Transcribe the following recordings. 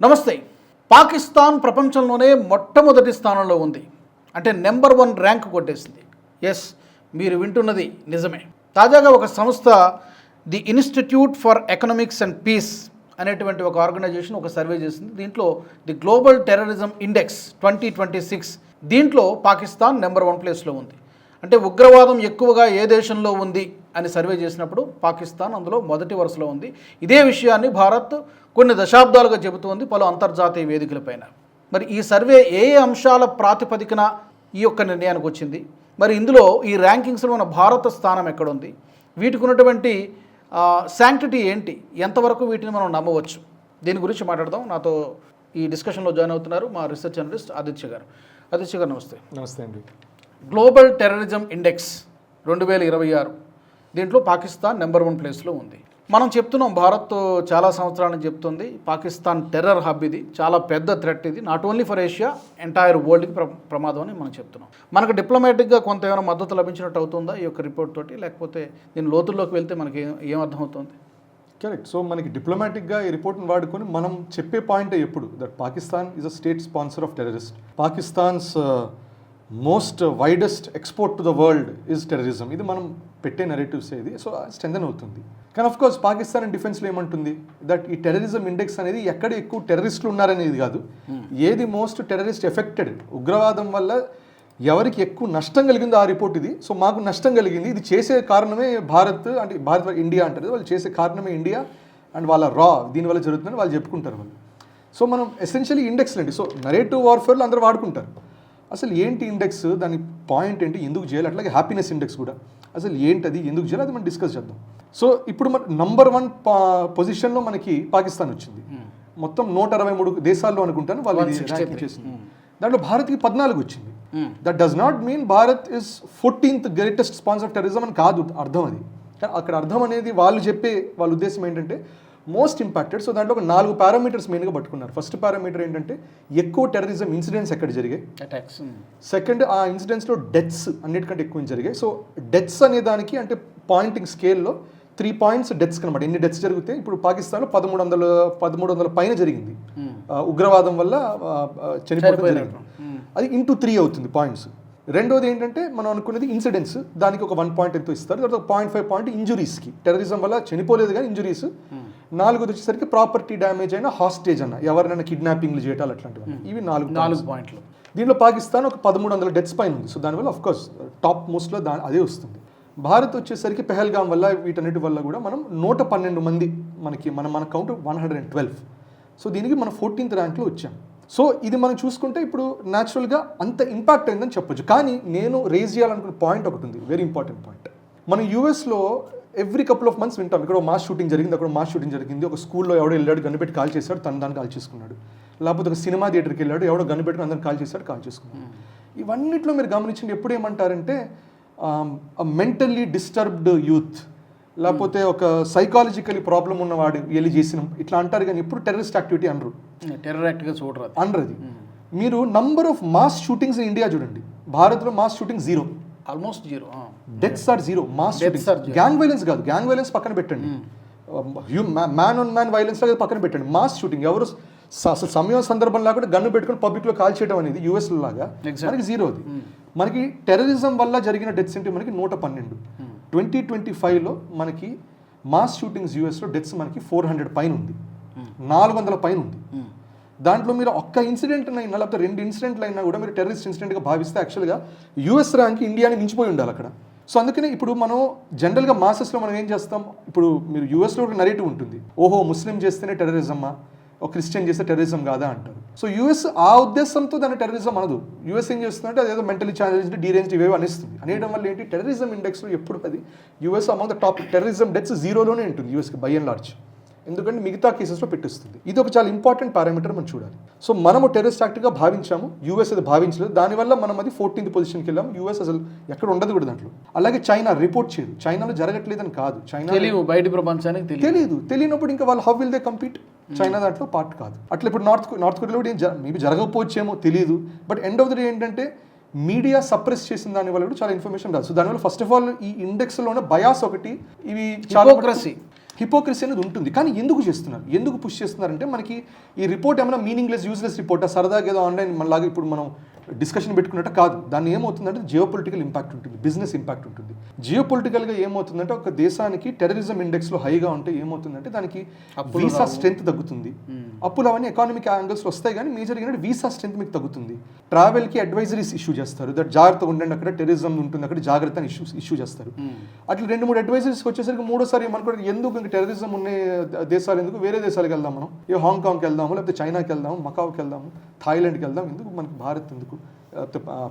నమస్తే. పాకిస్తాన్ ప్రపంచంలోనే మొట్టమొదటి స్థానంలో ఉంది. అంటే నెంబర్ 1 ర్యాంక్ కొట్టేసింది. ఎస్, మీరు వింటున్నది నిజమే. తాజాగా ఒక సంస్థ the institute for economics and peace అనేటువంటి ఒక ఆర్గనైజేషన్ ఒక సర్వే చేసింది. దీంట్లో ది గ్లోబల్ టెర్రరిజం ఇండెక్స్ 2026 దీంట్లో పాకిస్తాన్ నెంబర్ 1 ప్లేస్లో ఉంది. అంటే ఉగ్రవాదం ఎక్కువగా ఏ దేశంలో ఉంది అని సర్వే చేసినప్పుడు పాకిస్తాన్ అందులో మొదటి వరుసలో ఉంది. ఇదే విషయాన్ని భారత్ కొన్ని దశాబ్దాలుగా చెబుతోంది పలు అంతర్జాతీయ వేదికలపైన. మరి ఈ సర్వే ఏ అంశాల ప్రాతిపదికన ఈ యొక్క నిర్ణయానికి వచ్చింది? మరి ఇందులో ఈ ర్యాంకింగ్స్లో మన భారత స్థానం ఎక్కడుంది? వీటికి ఉన్నటువంటి శాంక్టిటీ ఏంటి? ఎంతవరకు వీటిని మనం నమ్మవచ్చు? దీని గురించి మాట్లాడదాం. నాతో ఈ డిస్కషన్లో జాయిన్ అవుతున్నారు మా రీసెర్చ్ జర్నలిస్ట్ ఆదిత్య గారు. ఆదిత్య గారు నమస్తే. నమస్తే అండి. గ్లోబల్ టెర్రరిజం ఇండెక్స్ 2026 దీంట్లో పాకిస్తాన్ నెంబర్ 1 ప్లేస్లో ఉంది. మనం చెప్తున్నాం, భారత్ చాలా సంవత్సరాల నుంచి చెప్తుంది పాకిస్తాన్ టెర్రర్ హబ్, ఇది చాలా పెద్ద థ్రెట్, ఇది not only for Asia, entire వరల్డ్కి ప్రమాదం అని మనం చెప్తున్నాం. మనకు డిప్లొమాటిక్గా కొంత ఏమైనా మద్దతు లభించినట్టు అవుతుందా ఈ యొక్క రిపోర్ట్ తోటి, లేకపోతే దీని లోతుల్లోకి వెళ్తే మనకి ఏం అర్థమవుతుంది? కరెక్ట్. సో మనకి డిప్లొమాటిక్గా ఈ రిపోర్ట్ని వాడుకొని మనం చెప్పే పాయింటే ఎప్పుడు that Pakistan is a state sponsor of terrorist. Pakistan's most widest export to the world is terrorism. ఇది మనం పెట్టే నెరేటివ్స్ ఇది. సో స్ట్రెంథన్ అవుతుంది. కానీ ఆఫ్ కోర్స్ పాకిస్తాన్ అండ్ డిఫెన్స్లో ఏమంటుంది దట్ ఈ టెర్రరిజం ఇండెక్స్ అనేది ఎక్కడ ఎక్కువ టెర్రరిస్టులు ఉన్నారనేది కాదు, ఏది మోస్ట్ టెర్రరిస్ట్ ఎఫెక్టెడ్, ఉగ్రవాదం వల్ల ఎవరికి ఎక్కువ నష్టం కలిగిందో ఆ రిపోర్ట్ ఇది. సో మాకు నష్టం కలిగింది, ఇది చేసే కారణమే భారత్, అంటే భారత్ ఇండియా అంటారు, వాళ్ళు చేసే కారణమే ఇండియా అండ్ వాళ్ళ దీనివల్ల జరుగుతుందని వాళ్ళు చెప్పుకుంటారు వాళ్ళు. సో మనం ఎసెన్షియలీ ఇండెక్స్ అండి. సో నరేటివ్ వార్ఫేర్లో అందరూ వాడుకుంటారు. అసలు ఏంటి ఇండెక్స్, దాని పాయింట్ ఏంటి, ఎందుకు చేయాలి, అట్లాగే హ్యాపీనెస్ ఇండెక్స్ కూడా అసలు ఏంటది, ఎందుకు చేయాలి, అది మనం డిస్కస్ చేద్దాం. సో ఇప్పుడు మన నంబర్ 1 పొజిషన్లో మనకి పాకిస్తాన్ వచ్చింది. మొత్తం 163 దేశాల్లో అనుకుంటాను వాళ్ళు ర్యాంకింగ్ చేసింది. దాంట్లో భారత్కి 14 వచ్చింది. That does not mean Bharat is 14th greatest sponsor of terrorism అని కాదు అర్థం. అది అక్కడ అర్థం అనేది వాళ్ళు చెప్పే వాళ్ళ ఉద్దేశం ఏంటంటే మోస్ట్ ఇంపాక్టెడ్. సో దాంట్లో ఒక 4 పారామీటర్స్ మెయిన్గా పట్టుకున్నారు. ఫస్ట్ పారామీటర్ ఏంటంటే ఎక్కువ టెర్రరిజం ఇన్సిడెంట్స్ ఎక్కడ జరిగాయి, అటాక్స్. సెకండ్ ఆ ఇన్సిడెంట్స్లో డెత్స్ అన్నిటికంటే ఎక్కువ జరిగాయి. సో డెత్స్ అనే దానికి అంటే పాయింటింగ్ స్కేల్లో 3 పాయింట్స్ డెత్స్ కనమాట. ఎన్ని డెత్స్ జరిగితే ఇప్పుడు పాకిస్తాన్లో 1300 పైన జరిగింది ఉగ్రవాదం వల్ల చనిపోవడం జరిగింది. అది ఇంటూ 3 అవుతుంది పాయింట్స్. రెండోది ఏంటంటే మనం అనుకునేది ఇన్సిడెంట్స్, దానికి ఒక 1 పాయింట్ ఎంతో ఇస్తారు. తర్వాత 0.5 పాయింట్ ఇంజురీస్కి, టెర్రరిజం వల్ల చనిపోలేదు కానీ ఇంజురీస్. 4ది వచ్చేసరికి ప్రాపర్టీ డ్యామేజ్ అయినా, హాస్టేజ్ అన్న, ఎవరైనా కిడ్నాపింగ్లు చేయటాలు అట్లాంటివి. ఇవి 4 పాయింట్లు. దీనిలో పాకిస్తాన్ ఒక 1300 డెత్స్ పైన ఉంది. సో దానివల్ల ఆఫ్కోర్స్ టాప్ మోస్ట్లో అదే వస్తుంది. భారత్ వచ్చేసరికి పెహల్గాం వల్ల వీటన్నిటి వల్ల కూడా మనం 112 మంది మన కౌంట్ 112. సో దీనికి మనం 14th ర్యాంక్లో వచ్చాం. సో ఇది మనం చూసుకుంటే ఇప్పుడు న్యాచురల్గా అంత ఇంపాక్ట్ అయిందని చెప్పొచ్చు. కానీ నేను రేజ్ చేయాలనుకున్న పాయింట్ ఒకటి ఉంది, వెరీ ఇంపార్టెంట్ పాయింట్. మనం యూఎస్లో ఎవ్రీ కపుల్ ఆఫ్ మంత్స్ వింటాం, ఇక్కడ మాస్ షూటింగ్ జరిగింది, అక్కడ మాస్ షూటింగ్ జరిగింది, ఒక స్కూల్లో ఎవడో వెళ్ళాడు గన్ను పెట్టి కాల్ చేశాడు, దాన్ని కాల్ చేసుకున్నాడు. లేకపోతే ఒక సినిమా థియేటర్కి వెళ్ళాడు, ఎవడో గన్ను పెట్టుకుని అందరిని కాల్ చేశాడు, కాల్ చేసుకున్నాడు. ఇవన్నిట్లో మీరు గమనించండి ఎప్పుడు ఏమంటారంటే మెంటల్లీ డిస్టర్బ్డ్ యూత్, లేకపోతే ఒక సైకాలజికలీ ప్రాబ్లం ఉన్నవాడు వెళ్ళి చేసిన ఇట్లా అంటారు. కానీ ఎప్పుడు టెర్రరిస్ట్ యాక్టివిటీ అనరు, టెర్రర్ యాక్ట్గా చూడరు అనరు. అది మీరు number of mass shootings in India చూడండి, భారత్లో mass shooting 0, almost 0. Deaths are 0. Mass shootings, gang violence కాదు, గ్యాంగ్ వైలెన్స్ పక్కన పెట్టండి, మ్యాన్ ఆన్ మ్యాన్ వైలెన్స్ లాగా పక్కన పెట్టండి. మాస్ షూటింగ్ ఎవరు అసలు సమయం సందర్భం లేకుండా గన్ను పెట్టుకుని పబ్లిక్లో కాల్ చేయడం అనేది యూఎస్లో లాగా మనకి 0. అది మనకి టెర్రరిజం వల్ల జరిగిన డెత్స్ ఏంటి మనకి 112. 2025లో మనకి మాస్ షూటింగ్స్ యూఎస్లో డెత్స్ మనకి 400 పైన ఉంది, 400 పైన ఉంది. దాంట్లో మీరు ఒక్క ఇన్సిడెంట్ అయినా లేకపోతే 2 ఇన్సిడెంట్లు అయినా కూడా మీరు టెర్రరిస్ట్ ఇన్సిడెంట్గా భావిస్తే యాక్చువల్గా యూఎస్ ర్యాంక్ ఇండియాని మించిపోయి ఉండాలి అక్కడ. సో అందుకనే ఇప్పుడు మనం జనరల్గా మాసెస్లో మనం ఏం చేస్తాం, ఇప్పుడు మీరు యూఎస్లో ఒక నరేటివ్ ఉంటుంది, ఓహో ముస్లిం చేస్తేనే టెర్రరిజమా, ఒక క్రిస్టియన్ చేస్తే టెర్రరిజం కాదా అంటారు. సో యూఎస్ ఆ ఉద్దేశంతో దాన్ని టెర్రరిజం అనదు. యూఎస్ ఏం చేస్తుందంటే అదేదో మెంటలీ ఛాలెంజ్డ్, డీరేంజ్డ్ ఇవేవి అనిస్తుంది. అనేయడం వల్ల ఏంటి టెర్రరిజం ఇండెక్స్లో ఎప్పుడు అది US among the top terrorism deaths 0లోనే ఉంటుంది యూఎస్కి బై అండ్ లార్జ్, ఎందుకంటే మిగతా కేసెస్లో పెట్టిస్తుంది. ఇది ఒక చాలా ఇంపార్టెంట్ పారామీటర్ మనం చూడాలి. సో మనము టెర్రరిస్ట్ యాక్ట్గా భావించాము, యూఎస్ అది భావించలేదు, దానివల్ల మనం అది 14th పొజిషన్కి వెళ్ళాము. యూఎస్ అసలు ఎక్కడ ఉండదు కూడా దాంట్లో. అలాగే చైనా రిపోర్ట్ చేయదు, చైనాలో జరగట్లేదని కాదు, చైనా బయట ప్రపంచానికి తెలియనప్పుడు ఇంకా వాళ్ళు how will they compete, China దాంట్లో పార్ట్ కాదు. అట్లా ఇప్పుడు నార్త్ కొరియాలో కూడా మేబీ జరగకపోవచ్చేమో తెలియదు. But end of the day ఏంటంటే మీడియా సప్రెస్ చేసిన దాని వల్ల కూడా చాలా ఇన్ఫర్మేషన్ రాదు. సో దానివల్ల ఫస్ట్ ఆఫ్ ఆల్ ఈ ఇండెక్స్లోనే బయాస్ ఒకటి, ఇవి చాలా హిపోక్రసీ అనేది ఉంటుంది. కానీ ఎందుకు చేస్తున్నారు, ఎందుకు పుష్ చేస్తున్నారంటే మనకి ఈ రిపోర్ట్ ఏమైనా మీనింగ్లెస్ యూజ్లెస్ రిపోర్టా, సరదాగా ఏదో ఆన్లైన్ మనలాగా ఇప్పుడు మనం డిస్కషన్ పెట్టుకున్నట్టు కాదు. దాన్ని ఏమవుతుందంటే జియోపొలిటికల్ ఇంపాక్ట్ ఉంటుంది, బిజినెస్ ఇంపాక్ట్ ఉంటుంది. జియోపొలిటికల్గా ఏమవుతుందంటే ఒక దేశానికి టెర్రరిజం ఇండెక్స్లో హైగా ఉంటే ఏమవుతుందంటే దానికి వీసా స్ట్రెంత్ తగ్గుతుంది. అప్పులు అవన్నీ ఎకానమిక్ యాంగిల్స్లో వస్తాయి, కానీ మేజర్ ఏంటంటే వీసా స్ట్రెంత్ మీకు తగ్గుతుంది. ట్రావెల్కి అడ్వైజరీస్ ఇష్యూ చేస్తారు, దట్ జాగ్రత్తగా ఉండండి, అక్కడ టెర్రరిజం ఉంటుంది, అక్కడ జాగ్రత్త అని ఇష్యూ చేస్తారు. అట్లా 2-3 అడ్వైజరీస్ వచ్చేసరికి మూడోసారి మనకు ఎందుకు ఇంకా టెర్రరిజం ఉన్న దేశాలు ఎందుకు, వేరే దేశాలకు వెళ్దాం, మనం ఏ హాంకాంగ్కి వెళ్దాము, లేకపోతే చైనాకి వెళ్దాము, మకావుకి వెళ్దాము, థాయిలాండ్కి వెళ్దాం, ఎందుకు మనకి భారత్ ఎందుకు,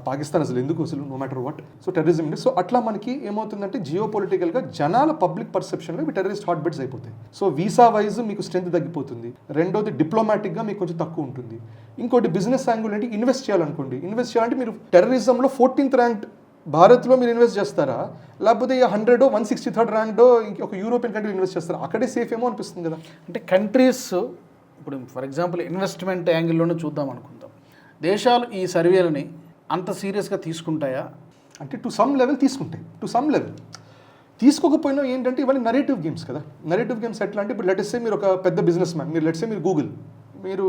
పాకిస్తాన్ అసలు ఎందుకు, అసలు no matter what. So terrorism. So అట్లా మనకి ఏమవుతుందంటే జియో పొలిటికల్గా జనాల పబ్లిక్ పర్సెప్షన్లో ఇవి టెర్రరిస్ట్ హాట్ బెడ్స్ అయిపోతాయి. సో వీసా వైజ్ మీకు స్ట్రెంత్ తగ్గిపోతుంది. రెండోది డిప్లొమాటిక్గా మీకు కొంచెం తక్కువ ఉంటుంది. ఇంకోటి బిజినెస్ యాంగిల్ ఏంటి, ఇన్వెస్ట్ చేయాలనుకోండి, ఇన్వెస్ట్ చేయాలంటే మీరు టెర్రరిజంలో 14th ర్యాంక్ భారత్లో మీరు ఇన్వెస్ట్ చేస్తారా, లేకపోతే 100 163rd ర్యాంక్లో ఇంకొక యూరోపియన్ కంట్రీ ఇన్వెస్ట్ చేస్తారా, అక్కడే సేఫ్ ఏమో అనిపిస్తుంది కదా. అంటే కంట్రీస్ ఇప్పుడు ఫర్ ఎగ్జాంపుల్ ఇన్వెస్ట్మెంట్ యాంగిల్లోనే చూద్దాం అనుకుందాం, దేశాలు ఈ సర్వేలని అంత సీరియస్గా తీసుకుంటాయా అంటే టు సమ్ లెవెల్ తీసుకుంటాయి, టు సమ్ లెవెల్. తీసుకోకపోయినా ఏంటంటే ఇవన్నీ నరేటివ్ గేమ్స్ కదా. నరేటివ్ గేమ్స్ ఎట్లా అంటే ఇప్పుడు లెట్స్ సే మీరు ఒక పెద్ద బిజినెస్ మ్యాన్, మీరు లెట్స్ సే మీరు గూగుల్, మీరు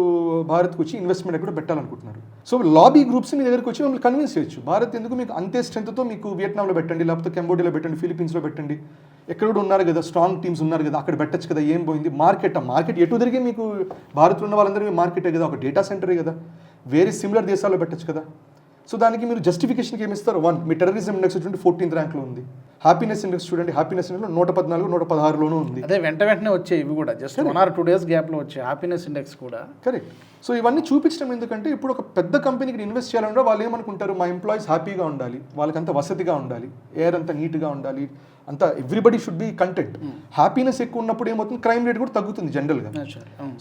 భారత్కి వచ్చి ఇన్వెస్ట్మెంట్ ఎక్కడ పెట్టాలనుకుంటున్నారు. సో లాబీ గ్రూప్స్ మీ దగ్గరికి వచ్చి మిమ్మల్ని కన్విన్స్ చేయొచ్చు, భారత్ ఎందుకు మీకు అంతే స్ట్రెంత్తో మీకు వియట్నాంలో పెట్టండి, లేకపోతే కంబోడియాలో పెట్టండి, ఫిలిపీన్స్లో పెట్టండి, ఎక్కడ కూడా ఉన్నారు కదా, స్ట్రాంగ్ టీమ్స్ ఉన్నారు కదా, అక్కడ పెట్టచ్చు కదా, ఏం పోయింది. మార్కెట్ ఎటు తిరిగి మీకు భారత్లో ఉన్న వాళ్ళందరికీ మార్కెటే కదా, ఒక డేటా సెంటరే కదా, వేరే సిమిలర్ దేశాల్లో పెట్టచ్చు కదా. సో దానికి మీరు జస్టిఫికేషన్కి ఏమి ఇస్తారు, 1 మీ టెర్రరిజం ఇండెక్స్ చూడండి 14th ర్యాంక్లో ఉంది, హ్యాపీనెస్ ఇండెక్స్ చూడండి, హ్యాపీనెస్ ఇండెక్స్లో 114 116లోనూ ఉంది. అదే వెంటనే వచ్చాయి ఇవి కూడా, జస్ట్ 1 or 2 days గ్యాప్లో వచ్చాయి హ్యాపీనెస్ ఇండెక్స్ కూడా. కరెక్ట్. సో ఇవన్నీ చూపించడం ఎందుకంటే ఇప్పుడు ఒక పెద్ద కంపెనీకి ఇన్వెస్ట్ చేయాలంటే వాళ్ళు ఏమనుకుంటారు, మా ఎంప్లాయీస్ హ్యాపీగా ఉండాలి, వాళ్ళకంతా వసతిగా ఉండాలి, ఎయిర్ అంతా నీట్గా ఉండాలి, అంతా everybody should be content. Happiness ఎక్కువ ఉన్నప్పుడు ఏమవుతుంది, క్రైమ్ రేట్ కూడా తగ్గుతుంది జనరల్గా.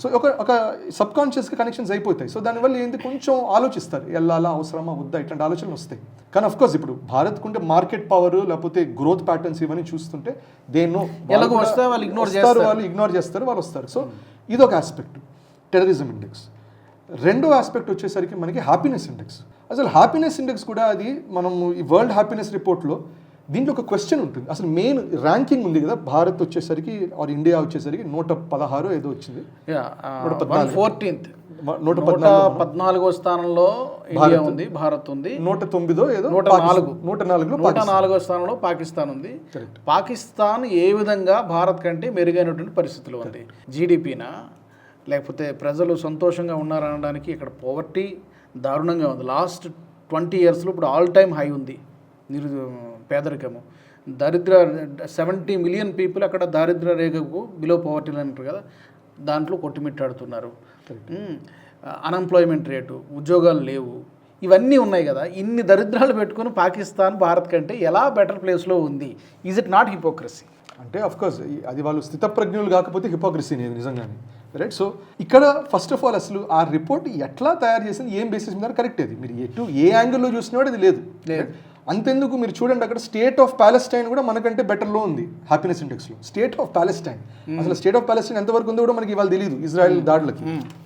సో ఒక సబ్ కాన్షియస్గా కనెక్షన్స్ అయిపోతాయి. సో దానివల్ల ఏంటి, కొంచెం ఆలోచిస్తారు, వెళ్ళాలా అవసరమా వద్దా, ఇట్లాంటి ఆలోచనలు వస్తాయి. కానీ అఫ్ కోర్స్ ఇప్పుడు భారత్కు ఉంటే మార్కెట్ పవర్ లేకపోతే గ్రోత్ ప్యాటర్న్స్ ఇవన్నీ చూస్తుంటే దేన్నో వాళ్ళు ఇగ్నోర్ చేస్తారు, వాళ్ళు వస్తారు. సో ఇదొక ఆస్పెక్ట్ టెర్రరిజం ఇండెక్స్. రెండో ఆస్పెక్ట్ వచ్చేసరికి మనకి హ్యాపీనెస్ ఇండెక్స్. అసలు హ్యాపీనెస్ ఇండెక్స్ కూడా అది మనం ఈ వరల్డ్ హ్యాపీనెస్ రిపోర్ట్లో దీంట్లో ఒక క్వశ్చన్ ఉంటుంది. అసలు మెయిన్ ర్యాంకింగ్ ఉంది కదా, భారత్ వచ్చేసరికి ఆర్ ఇండియా వచ్చేసరికి 116 ఏదో వచ్చింది, 114వ స్థానంలో ఇండియా ఉంది, భారత్ ఉంది 109 ఏదో, 104వ స్థానంలో పాకిస్తాన్ ఉంది. పాకిస్తాన్ ఏ విధంగా భారత్ కంటే మెరుగైనటువంటి పరిస్థితులు ఉంది, జీడిపినా లేకపోతే ప్రజలు సంతోషంగా ఉన్నారనడానికి ఇక్కడ పోవర్టీ దారుణంగా ఉంది. లాస్ట్ 20 yearsలో ఇప్పుడు ఆల్ టైమ్ హై ఉంది పేదరికము, దరిద్ర 70 million పీపుల్ అక్కడ దారిద్ర రేఖకు బిలో పోవర్టీ అంటారు కదా, దాంట్లో కొట్టుమిట్టాడుతున్నారు. అన్ఎంప్లాయ్మెంట్ రేటు, ఉద్యోగాలు లేవు, ఇవన్నీ ఉన్నాయి కదా. ఇన్ని దరిద్రాలు పెట్టుకుని పాకిస్తాన్ భారత్ కంటే ఎలా బెటర్ ప్లేస్లో ఉంది? Is it not hypocrisy? అంటే అఫ్కోర్స్ అది వాళ్ళు స్థితప్రజ్ఞులు కాకపోతే హిపోక్రసీ అనేది నిజంగానే, రైట్. సో ఇక్కడ ఫస్ట్ ఆఫ్ ఆల్ అసలు ఆ రిపోర్ట్ ఎట్లా తయారు చేసింది, ఏం బేసిస్ మీద కరెక్ట్, అది మీరు ఏ యాంగిల్లో చూసినా అది లేదు. అంతెందుకు మీరు చూడండి, అక్కడ స్టేట్ ఆఫ్ ప్యాలెస్టైన్ కూడా మనకంటే బెటర్లో ఉంది హ్యాపీనెస్ ఇండెక్స్లో. స్టేట్ ఆఫ్ ప్యాలెస్టైన్, అసలు స్టేట్ ఆఫ్ ప్యాలెస్టైన్ ఎంతవరకు ఉందో కూడా మనకి ఇవాళ తెలియదు ఇజ్రాయెల్ దాడులకి,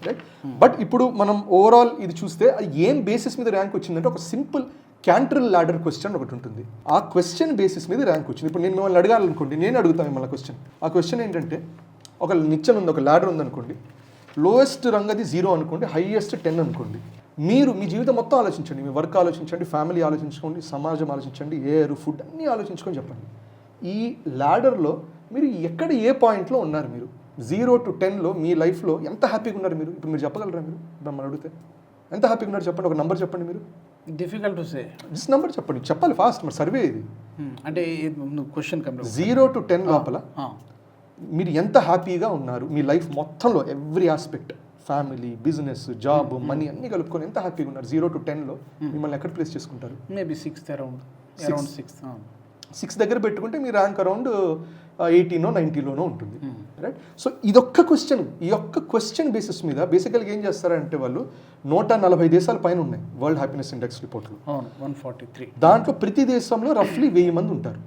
రైట్. బట్ ఇప్పుడు మనం ఓవరాల్ ఇది చూస్తే ఏం బేసిస్ మీద ర్యాంక్ వచ్చిందంటే ఒక సింపుల్ క్యాంట్రల్ ల్యాడర్ క్వశ్చన్ ఒకటి ఉంటుంది, ఆ క్వశ్చన్ బేసిస్ మీద ర్యాంక్ వచ్చింది. ఇప్పుడు నేను మిమ్మల్ని అడగాలనుకోండి, నేను అడుగుతాను మిమ్మల్ని క్వశ్చన్. ఆ క్వశ్చన్ ఏంటంటే ఒక నిచ్చెన ఉంది, ఒక ల్యాడర్ ఉందనుకోండి, లోయెస్ట్ రంగది 0 అనుకోండి, హైయెస్ట్ 10 అనుకోండి. మీరు మీ జీవితం మొత్తం ఆలోచించండి, మీ వర్క్ ఆలోచించండి, ఫ్యామిలీ ఆలోచించుకోండి, సమాజం ఆలోచించండి, ఎయిర్ ఫుడ్ అన్నీ ఆలోచించుకొని చెప్పండి. ఈ ల్యాడర్లో మీరు ఎక్కడ ఏ పాయింట్లో ఉన్నారు, మీరు 0 to 10లో మీ లైఫ్లో ఎంత హ్యాపీగా ఉన్నారు మీరు? ఇప్పుడు మీరు చెప్పగలరా? మీరు మిమ్మల్ని అడిగితే ఎంత హ్యాపీగా ఉన్నారు చెప్పండి, ఒక నెంబర్ చెప్పండి. మీరు difficult to say, just number చెప్పండి, చెప్పాలి ఫాస్ట్, మరి సర్వే ఇది. అంటే క్వశ్చన్ 0 to 10 లోపల మీరు ఎంత హ్యాపీగా ఉన్నారు మీ లైఫ్ మొత్తంలో, every aspect, family, business, job, money అన్నీ కలుపుకొని ఎంత హ్యాపీగా ఉన్నారు 0 to 10లో మిమ్మల్ని ఎక్కడ ప్లేస్ చేసుకుంటారు? మేబీ 6th అరౌండ్ 6 దగ్గర పెట్టుకుంటే మీ ర్యాంక్ అరౌండ్ 18 90లోనో ఉంటుంది, రైట్. సో ఇదొక్క క్వశ్చన్, ఈ యొక్క క్వశ్చన్ బేసిస్ మీద బేసికల్గా ఏం చేస్తారంటే వాళ్ళు 140 దేశాల పైన ఉన్నాయి వరల్డ్ హ్యాపీనెస్ ఇండెక్స్ రిపోర్ట్లో, 143. దాంట్లో ప్రతి దేశంలో రఫ్లీ 1000 మంది ఉంటారు.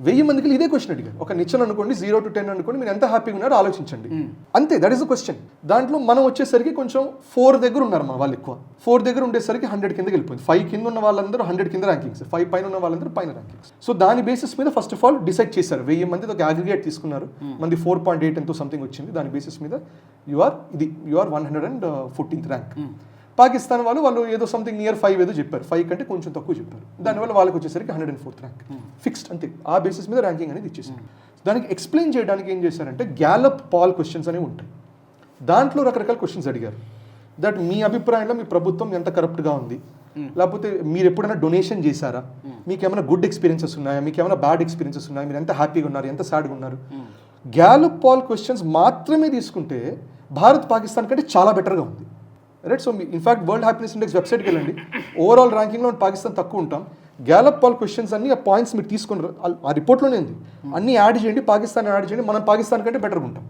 1000 మందికి ఇదే క్వశ్చన్ అడిగారు. ఒక నిచ్చెన అనుకోండి 0 to 10 అనుకోండి, మీరు ఎంత హ్యాపీగా ఉన్నారో ఆలోచించండి. అంతే, దట్ ఈస్ ద క్వశ్చన్. దాంట్లో మనం వచ్చేసరికి కొంచెం 4 దగ్గర ఉన్నారు మన వాళ్ళు ఎక్కువ. 4 దగ్గర ఉండేసరికి 100 కిందకి వెళ్ళిపోయింది. 5 కింద ఉన్న వాళ్ళందరూ 100 కింద ర్యాంకింగ్స్, 5 పైన ఉన్న వాళ్ళందరూ పైన ర్యాంకింగ్స్. సో దాని బేసిస్ మీద ఫస్ట్ ఆఫ్ ఆల్ డిసైడ్ చేశారు. 1000 మంది ఒక అగ్రిగేట్ తీసుకున్నారు, మంది 4.8 ఎంతో సంథింగ్ వచ్చింది. దాని బేసిస్ మీద you are 114th rank. Pakistan వాళ్ళు ఏదో సంథింగ్ నియర్ 5 ఏదో చెప్పారు, 5 కంటే కొంచెం తక్కువ చెప్పారు. దానివల్ల వాళ్ళకి వచ్చేసరికి 104th ర్యాంక్ ఫిక్స్డ్, అంతే. ఆ బేసిస్ మీద ర్యాంకింగ్ అనేది ఇచ్చేసారు. దానికి ఎక్స్ప్లెయిన్ చేయడానికి ఏం చేశారంటే గ్యాలప్ పాల్ క్వశ్చన్స్ అనేవి ఉంటాయి. దాంట్లో రకరకాల క్వశ్చన్స్ అడిగారు. దట్ మీ అభిప్రాయంలో మీ ప్రభుత్వం ఎంత కరప్ట్గా ఉంది, లేకపోతే మీరు ఎప్పుడైనా డొనేషన్ చేశారా, మీకు ఏమైనా గుడ్ ఎక్స్పీరియన్సెస్ ఉన్నాయా, మీకు ఏమైనా బ్యాడ్ ఎక్స్పీరియన్సెస్ ఉన్నాయా, మీరు ఎంత హ్యాపీగా ఉన్నారు, ఎంత సాడ్గా ఉన్నారు. గ్యాలప్ పాల్ క్వశ్చన్స్ మాత్రమే తీసుకుంటే భారత్ పాకిస్తాన్ కంటే చాలా బెటర్గా ఉంది. Right. So in fact world happiness index వెబ్సైట్కి వెళ్ళండి, ఓవరాల్ ర్యాంకింగ్లో పాకిస్తాన్ తక్కువ ఉంటాం. గ్యాలప్ పాల్ క్వశ్చన్స్ అన్ని ఆ పాయింట్స్ మీరు తీసుకుని ఆ రిపోర్ట్లోనే ఉంది, అన్ని యాడ్ చేయండి, పాకిస్తాన్ యాడ్ చేయండి, మనం పాకిస్తాన్ కంటే బెటర్గా ఉంటాం.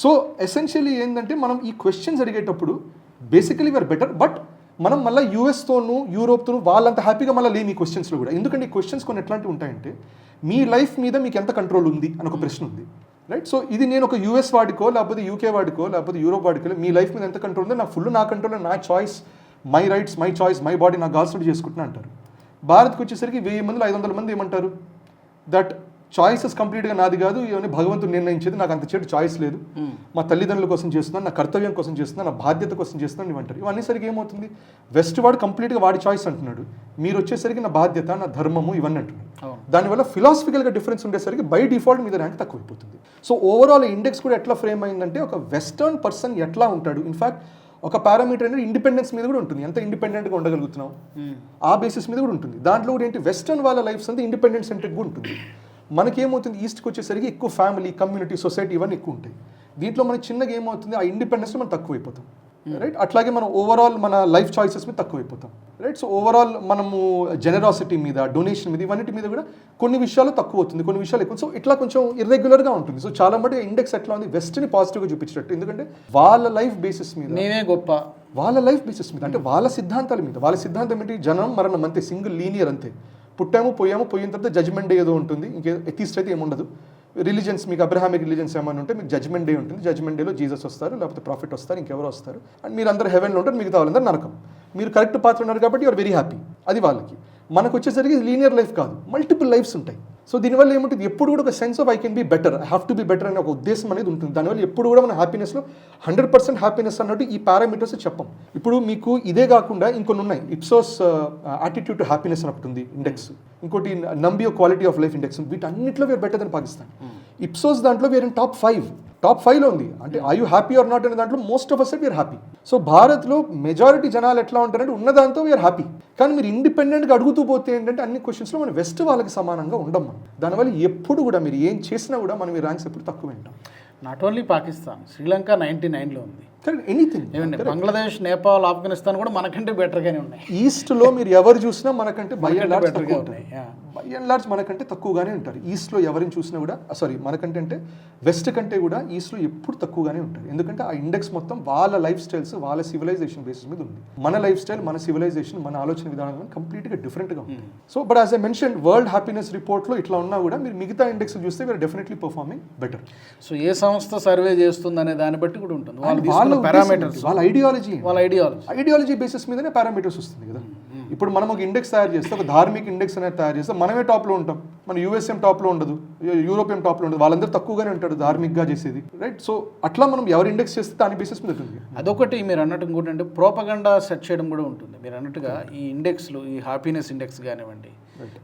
సో ఎసెన్షియలీ ఏంటంటే మనం ఈ క్వశ్చన్స్ అడిగేటప్పుడు బేసికలీ వీఆర్ బెటర్, బట్ మనం మళ్ళీ యూఎస్తోనూ యూరోప్తోనూ వాళ్ళంత హ్యాపీగా మళ్ళీ లేని ఈ క్వశ్చన్స్లో కూడా. ఎందుకంటే ఈ క్వశ్చన్స్ కొన్ని ఎట్లాంటివి ఉంటాయంటే మీ లైఫ్ మీద మీకు ఎంత కంట్రోల్ ఉంది అని ఒక ప్రశ్న ఉంది. రైట్. సో ఇది నేను ఒక యూఎస్ వాడికో లేకపోతే యూకే వాడికో లేకపోతే యూరోప్ వాడికో మీ లైఫ్ మీద ఎంత కంట్రోల్ ఉందో, నా ఫుల్ నా కంట్రోల్, నా choice, my rights, my choice, my body, నా గాల్స్ చేసుకుంటున్నా అంటారు. భారత్కి వచ్చేసరికి 1000 మందిలో 500 మంది ఏమంటారు, దట్ చాయిసెస్ కంప్లీట్గా నాది కాదు, ఇవన్నీ భగవంతుడు నిర్ణయించేది, నాకు అంత చెడు చాయిస్ లేదు, మా తల్లిదండ్రుల కోసం చేస్తున్నాను, నా కర్తవ్యం కోసం చేస్తున్నాను, నా బాధ్యత కోసం చేస్తున్నాను ఇవ్వంటారు. ఇవన్నీ సరికి ఏమవుతుంది, వెస్ట్ వాడు కంప్లీట్గా వాడి చాయిస్ అంటున్నాడు, మీరు వచ్చేసరికి నా బాధ్యత, నా ధర్మము ఇవన్నీ అంటున్నాడు. దానివల్ల ఫిలాసఫికల్గా డిఫరెన్స్ ఉండేసరికి బై డిఫాల్ట్ మీద ర్యాంక్ తక్కువైపోతుంది. సో ఓవరాల్ ఇండెక్స్ కూడా ఎట్లా ఫ్రేమ్ అయిందంటే ఒక వెస్టర్న్ పర్సన్ ఎట్లా ఉంటాడు, ఇన్ఫాక్ట్ ఒక పారామీటర్ అనేది ఇండిపెండెన్స్ మీద కూడా ఉంటుంది, ఎంత ఇండిపెండెంట్గా ఉండగలుగుతున్నాం ఆ బేసిస్ మీద కూడా ఉంటుంది. దాంట్లో కూడా ఏంటి, వెస్టర్న్ వాళ్ళ లైఫ్స్ అంతా ఇండిపెండెంట్ సెంట్రిక్ కూడా ఉంటుంది. మనకేమవుతుంది, ఈస్ట్కి వచ్చేసరికి ఎక్కువ ఫ్యామిలీ, కమ్యూనిటీ, సొసైటీ ఇవన్నీ ఎక్కువ ఉంటాయి. దీంట్లో మనకి చిన్నగా ఏమవుతుంది, ఆ ఇండిపెండెన్స్ మనం తక్కువైపోతాం. రైట్. అట్లాగే మనం ఓవరాల్ మన లైఫ్ చాయిసెస్ మీద తక్కువైపోతాం. రైట్. సో ఓవరాల్ మనము జెనరాసిటీ మీద, డొనేషన్ మీద, ఇవన్నిటి మీద కూడా కొన్ని విషయాలు తక్కువ అవుతుంది, కొన్ని విషయాలు ఎక్కువ. సో ఇట్లా కొంచెం ఇర్రెగ్యులర్గా ఉంటుంది. సో చాలా మటుకు ఇండెక్స్ ఎట్లా ఉంది, వెస్ట్ని పాజిటివ్గా చూపించినట్టు, ఎందుకంటే వాళ్ళ లైఫ్ బేసిస్ మీద, నేనే గొప్ప, వాళ్ళ లైఫ్ బేసిస్ మీద, అంటే వాళ్ళ సిద్ధాంతాల మీద. వాళ్ళ సిద్ధాంతం ఏంటి, జనం మరణం అంతే, సింగిల్ లీనియర్ అంతే, పుట్టాము పోయాము, పోయిన తర్వాత జడ్జ్మెంట్ డే ఏదో ఉంటుంది, ఇంకే ఎథీస్ట్ అయితే ఏముండదు. రిలీజన్స్ మీకు అబ్రహామిక్ రిలీజన్స్ ఏమైనా ఉంటే మీకు జడ్జ్మెంట్ డే ఉంటుంది, జడ్జ్మెంట్ డేలో జీసస్ వస్తారు, లేకపోతే ప్రాఫిట్ వస్తారు, ఇంకెవరో వస్తారు, అండ్ మీరు అందరూ హెవెన్లో ఉంటారు, మిగతా వాళ్ళందరూ నరకం. మీరు కరెక్ట్ పాత్ర ఉన్నారు కాబట్టి యూఆర్ వెరీ హ్యాపీ, అది వాళ్ళకి. మనకు వచ్చేసరికి లీనియర్ లైఫ్ కాదు, మల్టిపుల్ లైఫ్స్ ఉంటాయి. సో దీనివల్ల ఏముంటుంది, ఎప్పుడు కూడా ఒక sense of I can be better, I have to be better అనే ఒక ఉద్దేశం అనేది ఉంటుంది. దానివల్ల ఎప్పుడు కూడా మన హ్యాపీనెస్లో 100% హ్యాపీనెస్ అన్నట్టు ఈ పారామీటర్స్ చెప్పం. ఇప్పుడు మీకు ఇదే కాకుండా ఇంకొన్ని ఉన్నాయి, ఇప్సోస్ యాటిట్యూడ్ టు హ్యాపీనెస్ అని ఒకటి ఉంది ఇండెక్స్, ఇంకోటి నంబియో క్వాలిటీ ఆఫ్ లైఫ్ ఇండెక్స్. వీటన్నిటిలో వేరు బెటర్ దెన్ పాకిస్తాన్. ఇప్సోస్ దాంట్లో వేరే టాప్ 5లో ఉంది. అంటే I you happy or not అనే దాంట్లో most of us we are happy. So భారత్లో మెజారిటీ జనాలు ఎట్లా ఉంటారంటే ఉన్నదాంతో వీఆర్ హ్యాపీ. కానీ మీరు ఇండిపెండెంట్గా అడుగుతూ పోతే ఏంటంటే అన్ని క్వశ్చన్స్లో మనం వెస్ట్ వాళ్ళకి సమానంగా ఉండం మనం. దానివల్ల ఎప్పుడు కూడా మీరు ఏం చేసినా కూడా మనం ఈ ర్యాంక్స్ ఎప్పుడు తక్కువ వింటాం. నాట్ ఓన్లీ పాకిస్తాన్, శ్రీలంక 99లో ఉంది. కరెక్ట్. ఎనీథింగ్, బంగ్లాదేశ్, నేపాల్, ఆఫ్ఘనిస్తాన్ కూడా మనకంటే బెటర్గానే ఉన్నాయి. ఈస్ట్లో మీరు ఎవరు చూసినా మనకంటే బై అండ్ లార్జ్ మనకంటే తక్కువగానే ఉంటారు. ఈస్ట్లో ఎవరిని చూసినా కూడా, సారీ మనకంటే అంటే వెస్ట్ కంటే కూడా ఈస్ట్లో ఎప్పుడు తక్కువగానే ఉంటారు. ఎందుకంటే ఆ ఇండెక్స్ మొత్తం వాళ్ళ లైఫ్ స్టైల్స్, వాళ్ళ సివిలైజేషన్ బేసిస్ మీద ఉంది. మన లైఫ్ స్టైల్, మన సివిలైజేషన్, మన ఆలోచన విధానం కంప్లీట్గా డిఫరెంట్గా ఉంది. So but as I mention, world happiness రిపోర్ట్లో ఇట్లా ఉన్నా కూడా మీరు మిగతా ఇండెక్స్ చూస్తే we are definitely performing better. So ఏ సంస్థ సర్వే చేస్తుంది అనే దాన్ని బట్టి కూడా ఉంటుంది. వాళ్ళ ఐడియాలజీ బేసిస్ మీదనే పారామీటర్స్ వస్తుంది కదా. ఇప్పుడు మనం ఒక ఇండెక్స్ తయారు చేస్తే, ఒక ధార్మిక ఇండెక్స్ అనేది తయారు చేస్తే మనమే టాప్లో ఉంటాం. మన యూఎస్ఏం టాప్లో ఉండదు, యూరోపియం టాప్లో ఉండదు, వాళ్ళందరూ తక్కువగానే ఉంటాడు ధార్మిక్గా చేసేది. రైట్. సో అట్లా మనం ఎవరు ఇండెక్స్ చేస్తే దాని బేసిస్ మీద ఉంటుంది. అదొకటి మీరు అన్నట్టు. ఇంకోటి అంటే ప్రోపగండా సెట్ చేయడం కూడా ఉంటుంది. మీరు అన్నట్టుగా ఈ ఇండెక్స్లు, ఈ హ్యాపీనెస్ ఇండెక్స్ కానివ్వండి,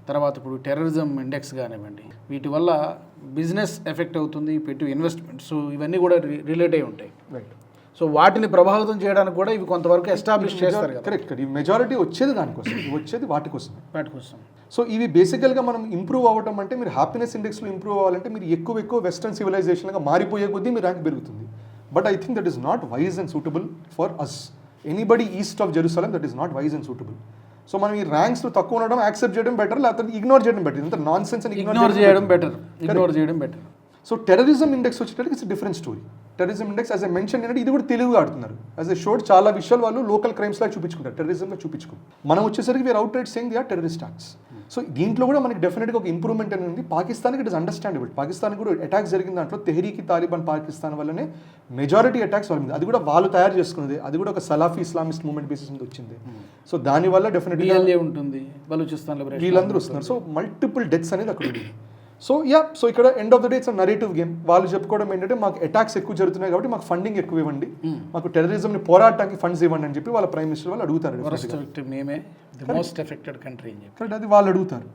తర్వాత ఇప్పుడు టెర్రరిజం ఇండెక్స్ కానివ్వండి, వీటి వల్ల బిజినెస్ ఎఫెక్ట్ అవుతుంది, పెట్టు ఇన్వెస్ట్మెంట్స్, ఇవన్నీ కూడా రిలేట్ అయి ఉంటాయి. రైట్. సో వాటిని ప్రభావితం చేయడానికి కూడా ఇవి కొంతవరకు ఎస్టాబ్లిష్ చేస్తారు కదా. కరెక్ట్. ఈ మెజారిటీ వచ్చేది దానికోసం, వచ్చేది వాటి కోసం. సో ఇవి బేసికల్గా మనం ఇంప్రూవ్ అవ్వడం అంటే, మీరు హ్యాపీనెస్ ఇండెక్స్లో ఇంప్రూవ్ అవ్వాలంటే మీరు ఎక్కువ వెస్టర్న్ సివిలైజేషన్గా మారిపోయే కొద్దీ మీ ర్యాంక్ పెరుగుతుంది. But I think that is not wise and suitable for us. Anybody east of Jerusalem, that is not wise and suitable. So మనం ఈ ర్యాంక్స్ తక్కువ ఉండడం యాక్సెప్ట్ చేయడం బెటర్, లేకపోతే ఇగ్నోర్ చేయడం బెటర్. ఇంత నాన్ సెన్స్ అని ఇగ్నోర్ చేయడం బెటర్. సో టెర్రరిజం ఇండెక్స్ వచ్చేటప్పుడు it's different story. Terrorism index as a mention ఏంటంటే ఇది కూడా తెలుగుగా ఆడుతున్నారు. యాజ్ ఎ షోడ్ చాలా విషయాలు వాళ్ళు లోకల్ క్రైమ్స్ లాగా చూపించుకుంటారు, టెర్రరిజంగా చూపించుకుంటారు. మనం వచ్చేసరికి we are outright saying they are terrorist acts. So దీంట్లో కూడా మనకి డెఫినెట్గా ఒక ఇంప్రూవ్మెంట్ అనేది ఉంది. పాకిస్తాన్కి ఇట్ ఇస్ అండర్స్టాండబుల్. పాకిస్తాన్ కూడా అటాక్స్ జరిగిన దాంట్లో తెహరీకి తాలిబాన్ పాకిస్తాన్ వల్లనే మెజారిటీ అటాక్స్ వాళ్ళ మీద, అది కూడా వాళ్ళు తయారు చేసుకున్నది, అది కూడా ఒక సలాఫీ ఇస్లామిస్ట్ మూవ్మెంట్ బేసిస్ మీద వచ్చింది. సో దానివల్ల డెఫినెట్గా ఉంటుంది, బలూచిస్తాన్ వీళ్ళందరూ వస్తున్నారు. సో మల్టిపుల్ డెత్స్ అనేది అక్కడ ఉంది. సో ఇక్కడ end of the day it's narrative game. వాళ్ళు చెప్పుకోవడం ఏంటంటే మాకు అటాక్స్ ఎక్కువ జరుగుతున్నాయి కాబట్టి మాకు ఫండింగ్ ఎక్కువ ఇవ్వండి, మాకు టెర్రరిజంని పోరాటానికి ఫండ్స్ ఇవ్వండి అని చెప్పి వాళ్ళ ప్రైమ్ మినిస్టర్ వాళ్ళు అడుగుతారు. అది వాళ్ళు అడుగుతారు.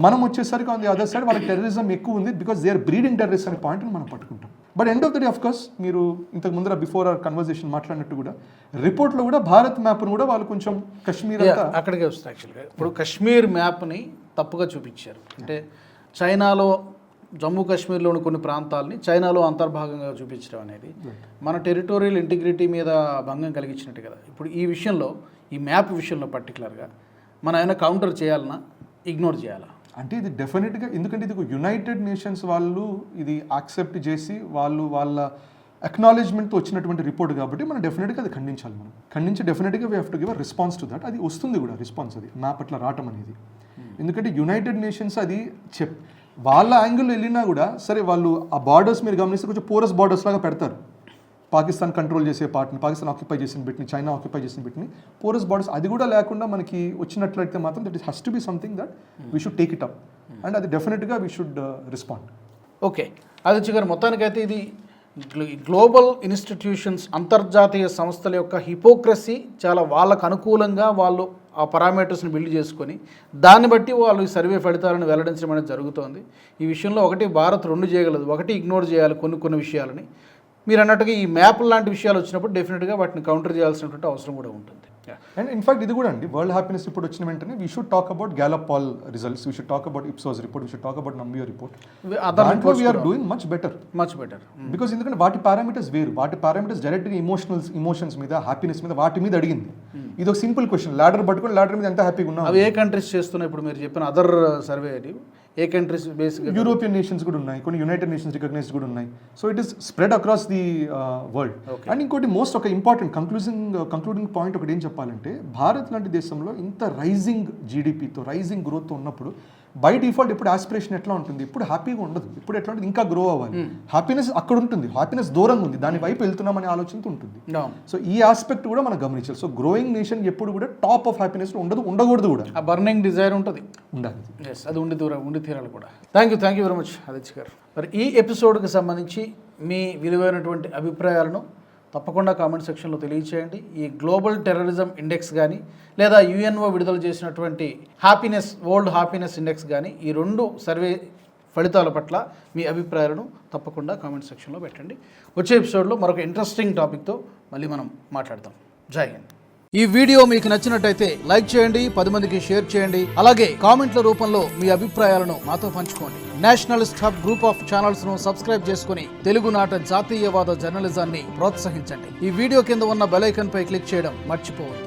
మనం వచ్చేసరికి ఆన్ ది అదర్ సైడ్ వాళ్ళకి టెర్రరిజం ఎక్కువ ఉంది because they are breeding terrorist అనే పాయింట్ని మనం పట్టుకుంటాం. But end of the day of course మీరు ఇంతకు ముందర బిఫోర్ అవర్ కన్వర్జేషన్ మాట్లాడినట్టు కూడా రిపోర్ట్లో కూడా భారత్ మ్యాప్ను కూడా వాళ్ళు కొంచెం కశ్మీర్ అక్కడికే వస్తుంది. యాక్చువల్గా ఇప్పుడు కశ్మీర్ మ్యాప్ని తప్పుగా చూపించారు. అంటే చైనాలో జమ్మూ కాశ్మీర్లోని కొన్ని ప్రాంతాలని చైనాలో అంతర్భాగంగా చూపించడం అనేది మన టెరిటోరియల్ ఇంటిగ్రిటీ మీద భంగం కలిగించినట్టు కదా. ఇప్పుడు ఈ విషయంలో, ఈ మ్యాప్ విషయంలో పర్టికులర్గా మనం ఏమైనా కౌంటర్ చేయాలన్నా ఇగ్నోర్ చేయాలా అంటే ఇది డెఫినెట్గా, ఎందుకంటే ఇది యునైటెడ్ నేషన్స్ వాళ్ళు ఇది యాక్సెప్ట్ చేసి వాళ్ళ అక్నాలెడ్జ్మెంట్తో వచ్చినటువంటి రిపోర్ట్ కాబట్టి మనం డెఫినెట్గా అది ఖండించాలి. మనం ఖండించి డెఫినెట్గా we have to give a response to that. అది వస్తుంది కూడా రెస్పాన్స్, అది మ్యాప్ అట్లా రావటం అనేది. ఎందుకంటే యునైటెడ్ నేషన్స్ అది వాళ్ళ యాంగిల్లో వెళ్ళినా కూడా సరే, వాళ్ళు ఆ బార్డర్స్ మీరు గమనిస్తే కొంచెం పోరస్ బార్డర్స్ లాగా పెడతారు. పాకిస్తాన్ కంట్రోల్ చేసే పార్ట్ని, పాకిస్తాన్ ఆక్యుపై చేసిన బిట్ని, చైనా ఆక్యుపై చేసిన బిట్ని, పోరస్ బార్డర్స్ అది కూడా లేకుండా మనకి వచ్చినట్లయితే మాత్రం that is has to be something that we should take it up and అది డెఫినెట్గా we should respond. Okay Aditya గారు, మొత్తానికైతే ఇది గ్లోబల్ ఇన్స్టిట్యూషన్స్, అంతర్జాతీయ సంస్థల యొక్క హిపోక్రసీ చాలా వాళ్ళకు అనుకూలంగా వాళ్ళు ఆ పారామీటర్స్ని బిల్డ్ చేసుకొని దాన్ని బట్టి వాళ్ళు ఈ సర్వే ఫలితాలను వెల్లడించడం అనేది జరుగుతోంది. ఈ విషయంలో ఒకటి భారత్ రెండు చేయగలదు, ఒకటి ఇగ్నోర్ చేయాలి కొన్ని విషయాలని. మీరు అన్నట్టుగా ఈ మ్యాప్ లాంటి విషయాలు వచ్చినప్పుడు డెఫినెట్గా వాటిని కౌంటర్ చేయాల్సినటువంటి అవసరం కూడా ఉంటుంది. అండ్ ఇన్ఫాక్ట్ ఇది కూడా అండి, వరల్డ్ హ్యాపీనెస్ రిపోర్ట్ వచ్చిన వెంటనే we should talk about Gallup poll results, we should talk about Ipsos report, we should talk about Numbeo report. దాంట్లో we are doing much better. Because ఎందుకంటే వాటి పారామీటర్స్ వేరు, వాటి పారామీటర్స్ డైరెక్ట్గా ఇమోషన్స్ మీద, హ్యాపీనెస్ మీద, వాటి మీద అడిగింది. ఇది ఒక సింపుల్ క్వశ్చన్, లాడర్ పట్టుకొని లాడర్ మీద ఎంత హ్యాపీగా ఉన్నా. అవి ఏ కంట్రీస్ చేస్తున్నాయి? ఇప్పుడు మీరు చెప్పిన అదర్ సర్వే ఏ కంట్రీస్ బేసిక్గా? యూరోపియన్ నేషన్స్ కూడా ఉన్నాయి, కొన్ని యునైటెడ్ నేషన్స్ రికగ్నైజ్డ్ కూడా ఉన్నాయి. So it is spread across the world. And ఇంకోటి మోస్ట్ ఒక ఇంపార్టెంట్ కంక్లూడింగ్ పాయింట్ ఒకటి ఏం చెప్పాలంటే, భారత్ లాంటి దేశంలో ఇంత రైజింగ్ జీడిపితో, రైజింగ్ గ్రోత్తో ఉన్నప్పుడు బై డిఫాల్ట్ ఇప్పుడు ఆస్పిరేషన్ ఎట్లా ఉంటుంది? ఇప్పుడు హ్యాపీగా ఉండదు, ఇప్పుడు ఎట్లా ఉంటుంది, ఇంకా గ్రో అవ్వాలి. హ్యాపీనెస్ అక్కడ ఉంటుంది, హ్యాపీనెస్ దూరంగా ఉంది, దాని వైపు వెళ్తున్నామనే ఆలోచనతో ఉంటుంది. సో ఈ ఆస్పెక్ట్ కూడా మనం గమనించాలి. సో గ్రోయింగ్ నేషన్ ఎప్పుడు కూడా టాప్ ఆఫ్ హ్యాపీనెస్ ఉండకూడదు కూడా. ఆ బర్నింగ్ డిజైర్ ఉంటుంది, ఉండాలి. అది ఉండి తీరాలి కూడా. Thank you very much Aditya గారు. మరి ఈ ఎపిసోడ్కి సంబంధించి మీ విలువైనటువంటి అభిప్రాయాలను తప్పకుండా కామెంట్ సెక్షన్లో తెలియచేయండి. ఈ గ్లోబల్ టెర్రరిజం ఇండెక్స్ కానీ లేదా యుఎన్ఓ విడుదల చేసినటువంటి వరల్డ్ హ్యాపీనెస్ ఇండెక్స్ కానీ, ఈ రెండు సర్వే ఫలితాల పట్ల మీ అభిప్రాయాలను తప్పకుండా కామెంట్ సెక్షన్లో పెట్టండి. వచ్చే ఎపిసోడ్లో మరొక ఇంట్రెస్టింగ్ టాపిక్తో మళ్ళీ మనం మాట్లాడతాం. జై హింద్. ఈ వీడియో మీకు నచ్చినట్టయితే లైక్ చేయండి, 10 మందికి షేర్ చేయండి. అలాగే కామెంట్ల రూపంలో మీ అభిప్రాయాలను మాతో పంచుకోండి. Nationalist hub group of channels ను సబ్స్క్రైబ్ చేసుకుని తెలుగునాట జాతీయవాద జర్నలిజాన్ని ప్రోత్సహించండి. ఈ వీడియో కింద ఉన్న బెల్ ఐకాన్ పై క్లిక్ చేయడం మర్చిపోవద్దు.